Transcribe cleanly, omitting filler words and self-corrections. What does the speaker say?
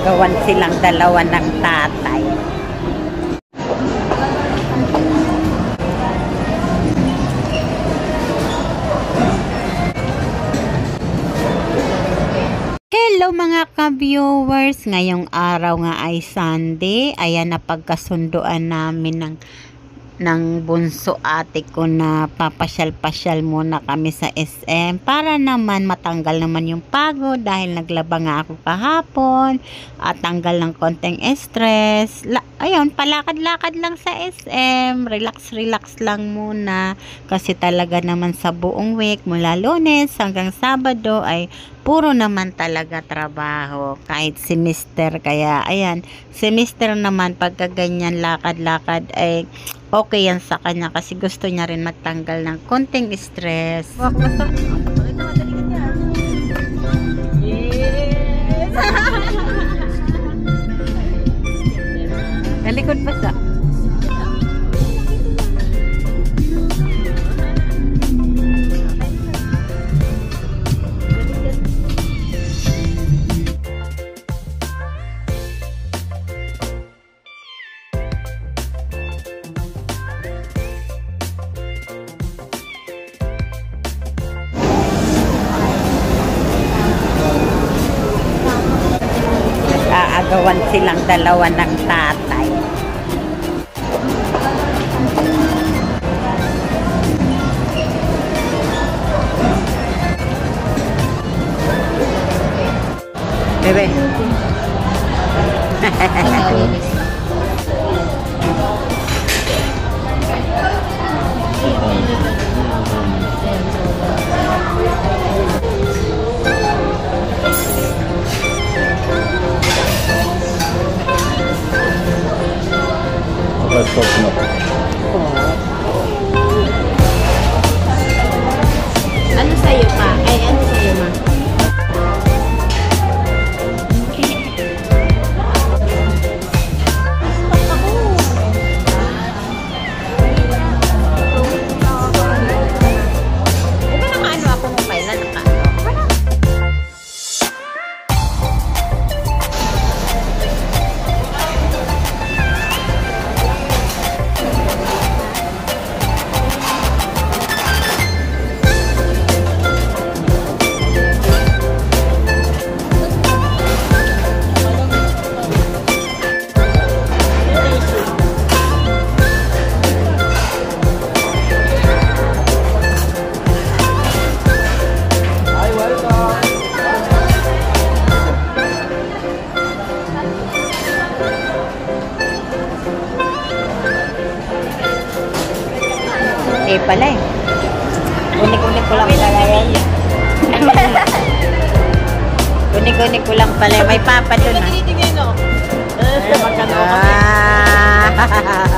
Nag-aagawan silang dalawa ng tatay. Hello mga ka-viewers, ngayong araw nga ay Sunday. Ayan, napagkasunduan namin ng bunso ate ko na papasyal-pasyal muna kami sa SM para naman matanggal naman yung pagod dahil naglaba nga ako kahapon at tanggal ng konting stress. Ayun, palakad-lakad lang sa SM, relax lang muna kasi talaga naman sa buong week mula Lunes hanggang Sabado ay puro naman talaga trabaho kahit semester. Kaya ayan, semester naman pagka ganyan lakad-lakad ay okay yan sa kanya kasi gusto niya rin magtanggal ng konting stress. Yes! Nalikod pa sa nag-aagawan silang dalawa ng tatay. Bebe. Let's open up. Ano sa'yo pa? Ay, ano sa'yo ma? Diba nakaano ako nung kailan? Eh pala eh. Unik-unik ko lang pala yan. Unik-unik ko lang pala. May papa dun ah. Tinitingin o. Ah.